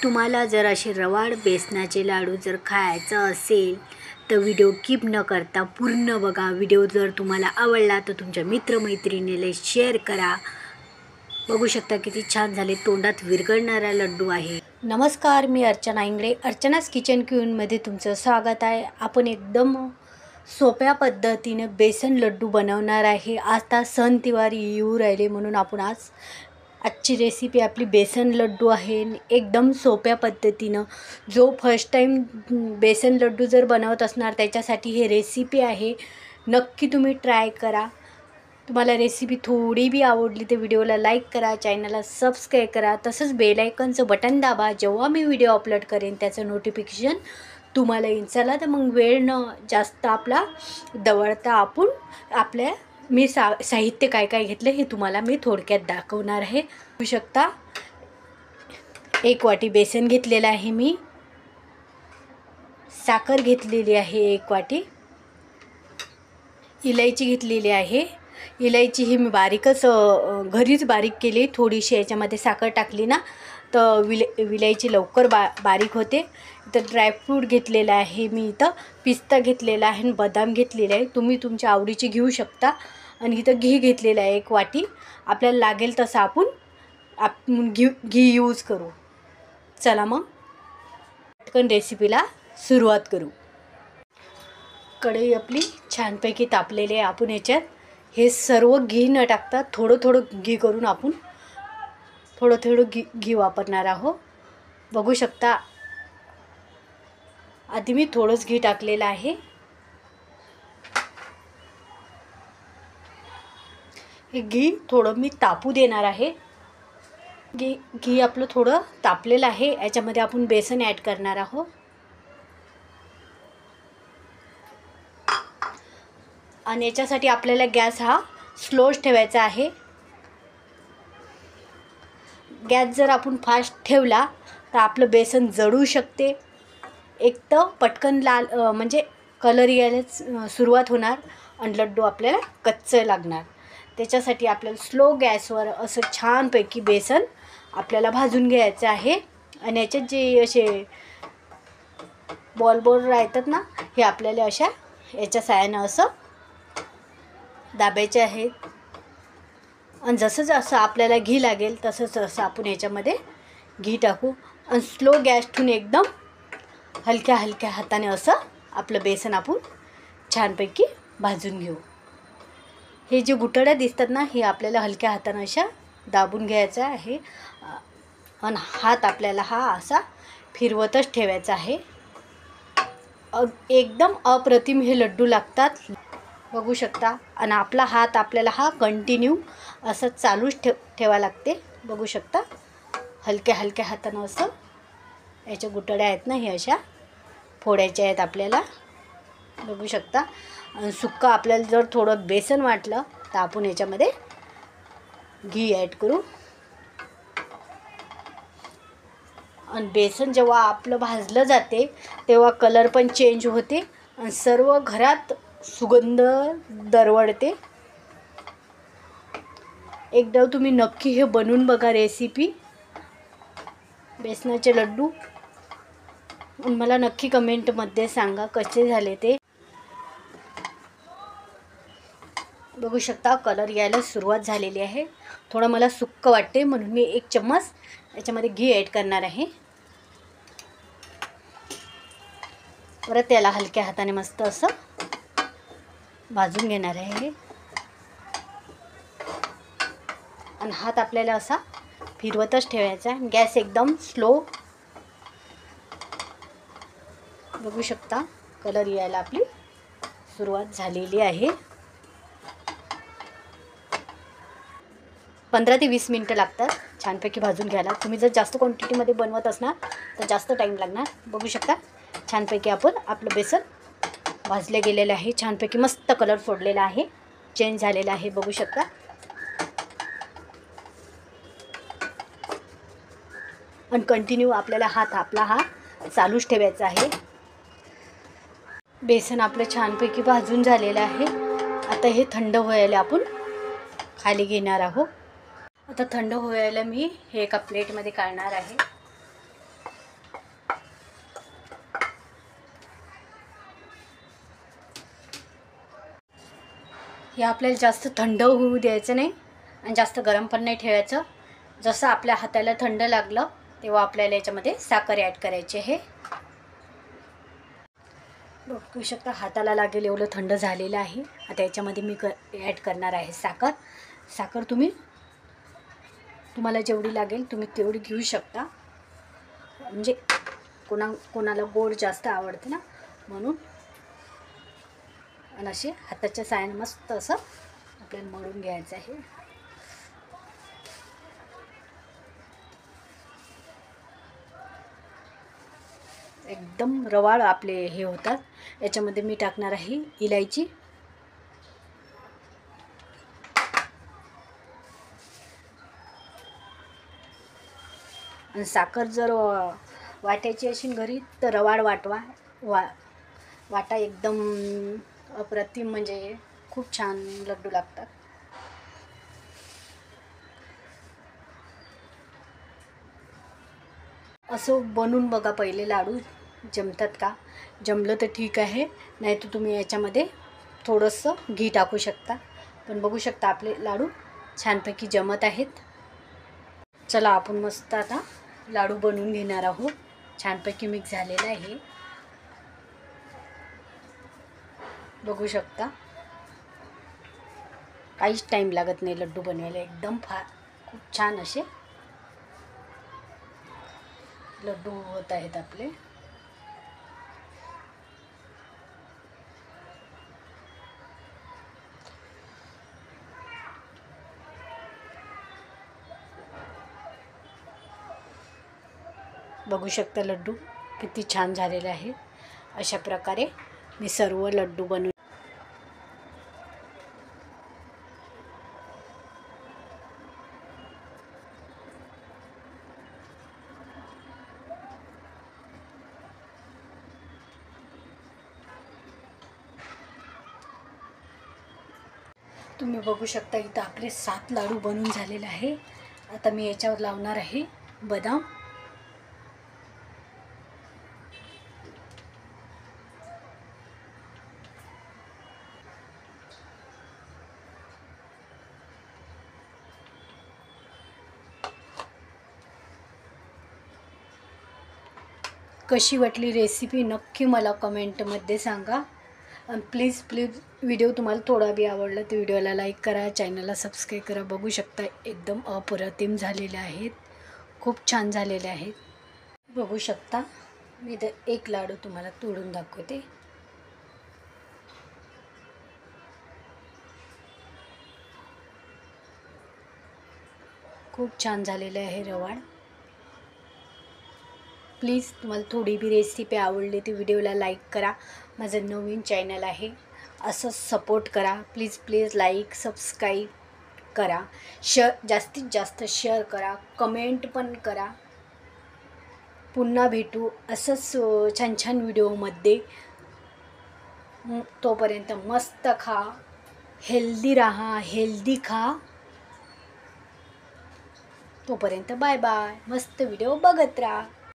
तुम्हाला जर असे रवाळ बेसनाचे लाडू जर खायचं असेल तर व्हिडिओ कीप न करता पूर्ण बघा. व्हिडिओ जर तुम्हाला आवडला तर तुमच्या मित्रमैत्रिणीला शेअर करा. बघू शकता किती छान झाले, तोंडात विरघळणारा लड्डू आहे. नमस्कार, मी अर्चना इंगळे, अर्चनाच किचन क्वीनमध्ये तुमचं स्वागत आहे. आपण एकदम सोप्या पद्धतीने बेसन लड्डू बनवणार आहे. आता सण तिवारी येऊ राहिले म्हणून आपण आजची रेसिपी आपली बेसन लड्डू आहे. एकदम सोप्या पद्धतीनं जो फर्स्ट टाईम बेसन लड्डू जर बनवत असणार त्याच्यासाठी हे रेसिपी आहे. नक्की तुम्ही ट्राय करा. तुम्हाला रेसिपी थोडी बी आवडली तर व्हिडिओला लाईक करा, चॅनलला सबस्क्राईब करा, तसंच बेल आयकॉनचं बटन दाबा. जेव्हा मी व्हिडिओ अपलोड करेन त्याचं नोटिफिकेशन तुम्हाला येईल. चला तर मग वेळ न जास्त आपला दवडता आपण आपल्या साहित्य काय काय घेतलं हे तुम्हाला मी थोडक्यात दाखवणार आहे. बघू शकता 1 वाटी बेसन घेतलेलं आहे मी. साखर घेतलेली आहे 1 वाटी. इलायची घेतलेली आहे. इलायची ही मी बारीकच घरीच बारीक केली. थोडीशी याच्यामध्ये साखर टाकली ना तर विलायची लवकर बारीक होते. इथं ड्रायफ्रूट घेतलेला आहे मी. इथं पिस्ता घेतलेला आहे आणि बदाम घेतलेला आहे. तुम्ही तुमच्या आवडीची घेऊ शकता. आणि इथं घी घेतलेलं आहे 1 वाटी. आपल्याला लागेल तसं आपण घी यूज करू. चला मग पटकन रेसिपीला सुरुवात करू. कढई आपली छानपैकी तापलेली आहे. आपण याच्यात हे सर्व घी न टाकता थोडं थोडं घी करून आपण थोडं घी वापरणार आहोत. बघू शकता आधी मी थोडंच घी टाकलेलं आहे. हे घी थोडं मी तापू देणार आहे. घी आपलं थोडं तापलेलं आहे. याच्यामध्ये आपण बेसन ॲड करणार आहोत. आणि याच्यासाठी आपल्याला गॅस हा स्लोच ठेवायचा आहे. गॅस जर आपण फास्ट ठेवला तर आपलं बेसन जळू शकते. एक तर पटकन लाल म्हणजे कलर यायला सुरुवात होणार आणि लड्डू आपल्याला कच्चं लागणार. त्याच्यासाठी आपल्याला स्लो गॅसवर असं छानपैकी बेसन आपल्याला भाजून घ्यायचं आहे. आणि याच्यात जे असे बॉल राहतात ना हे आपल्याला अशा याच्या साहाय्यानं असं दाबायचे आहेत. आणि जसं आपल्याला घी लागेल तसं आपण याच्यामध्ये घी टाकू आणि स्लो गॅस ठेवून एकदम हलक्या हाताने असं आपलं बेसन आपण छानपैकी भाजून घेऊ. हे जे गुठळ्या दिसतात ना हे आपल्याला हलक्या हाताने अशा दाबून घ्यायचं आहे. आणि हात आपल्याला हा असा फिरवतच ठेवायचा आहे. एकदम अप्रतिम हे लड्डू लागतात. बघू शकता. आणि आपला हात आपल्याला हा कंटिन्यू असं चालूच ठेवा लागते. बघू शकता हलक्या हातानं असं याच्या गुठळ्या आहेत ना हे अशा फोडायच्या आहेत आपल्याला. बघू शकता. आणि सुक्का आपल्याला जर थोडं बेसन वाटलं तर आपण याच्यामध्ये घी ॲड करू. आणि बेसन जेव्हा आपलं भाजलं जाते तेव्हा कलर पण चेंज होते आणि सर्व घरात सुगंध दरवळते. एकदा तुम्ही नक्की हे बनवून बघा रेसिपी बेसनाचे लड्डू. मला नक्की कमेंटमध्ये सांगा कसे झाले ते. बघू शकता कलर यायला सुरुवात झालेली आहे. थोडं मला सुक्क वाटते म्हणून मी 1 चम्मच याच्यामध्ये घी ॲड करणार आहे. परत त्याला हलक्या हाताने मस्त असं भाजून घेणार आहे. आणि हात आपल्याला असा फिरवतच ठेवायचा. गॅस एकदम स्लो. बघू शकता कलर यायला आपली सुरुवात झालेली आहे. 15 ते 20 मिनटं लागतात छानपैकी भाजून घ्यायला. तुम्ही जर जास्त क्वांटिटीमध्ये बनवत असणार तर जास्त टाईम लागणार. बघू शकता छानपैकी आपलं बेसन भाजले गेलेलं आहे. छानपैकी मस्त कलर सोडलेला आहे, चेंज झालेला आहे. बघू शकता. आणि कंटिन्यू आपल्याला आपला हा चालूच ठेवायचा आहे. बेसन आपलं छानपैकी भाजून झालेलं आहे. आता हे थंड व्हायला आपण खाली घेणार आहोत. आता थंड व्हायला मी हे एका प्लेटमध्ये काढणार आहे. हे आपल्याला जास्त थंड होऊ द्यायचं नाही आणि जास्त गरम पण नाही ठेवायचं. जसं आपल्या हाताला थंड लागलं तेव्हा आपल्याला याच्यामध्ये साखर ॲड करायची आहे. बघू शकता हाताला लागेल एवढं थंड झालेलं आहे. आता याच्यामध्ये मी ॲड करणार आहे साखर. साखर तुम्हाला जेवढी लागेल तुम्ही तेवढी घेऊ शकता. म्हणजे कोणाला गोड जास्त आवडते ना, म्हणून. आणि असे हाताच्या साहाय्याने मस्त असं आपल्याला मळून घ्यायचं आहे. एकदम रवाळ आपले हे होतात. याच्यामध्ये मी टाकणार आहे इलायची. आणि साखर जर वाटायची असेल घरी तर रवाळ वाटा एकदम अप्रतिम, म्हणजे खूप छान लड्डू लागतात. असं बनवून बघा पहिले लाडू जमतात का. जमलं तर ठीक आहे, नाही तर तुम्ही याच्यामध्ये थोडंसं घी टाकू शकता. पण बघू शकता आपले लाडू छानपैकी जमत आहेत. चला आपण मस्त आता लाडू बनवून घेणार आहोत. छानपैकी मिक्स झालेलं आहे, बघू शकता. काहीच टाईम लागत नाही लड्डू बनवायला. एकदम खूप छान असे लड्डू होत आहेत आपले. बघू शकता लड्डू किती छान झालेले आहेत. अशा प्रकारे मी सर्व लड्डू बनवून तुम्ही बघू शकता. इथं आपले 7 लाडू बनवून झालेले आहे. आता मी याच्यावर लावणार आहे बदाम. कशी वाटली रेसिपी नक्की मला कमेंटमध्ये सांगा. आणि प्लीज व्हिडिओ तुम्हाला थोडा बी आवडला तर व्हिडिओला लाईक करा, चॅनलला सबस्क्राईब करा. बघू शकता एकदम अप्रतिम झालेले आहेत, खूप छान झालेले आहेत. बघू शकता मी इथं एक लाडू तुम्हाला तोडून दाखवते. खूप छान झालेलं आहे रवाळ. प्लीज तुम्हाला थोडी बी रेसिपी आवडली तर व्हिडिओला लाईक करा. माझं नवीन चॅनल आहे, असं सपोर्ट करा. प्लीज लाईक सबस्क्राईब करा. जास्तीत जास्त शेअर करा, कमेंट पण करा. पुन्हा भेटू असंच छान छान व्हिडिओमध्ये. तोपर्यंत मस्त खा, हेल्दी राहा, हेल्दी खा. तोपर्यंत बाय बाय. मस्त व्हिडिओ बघत राहा.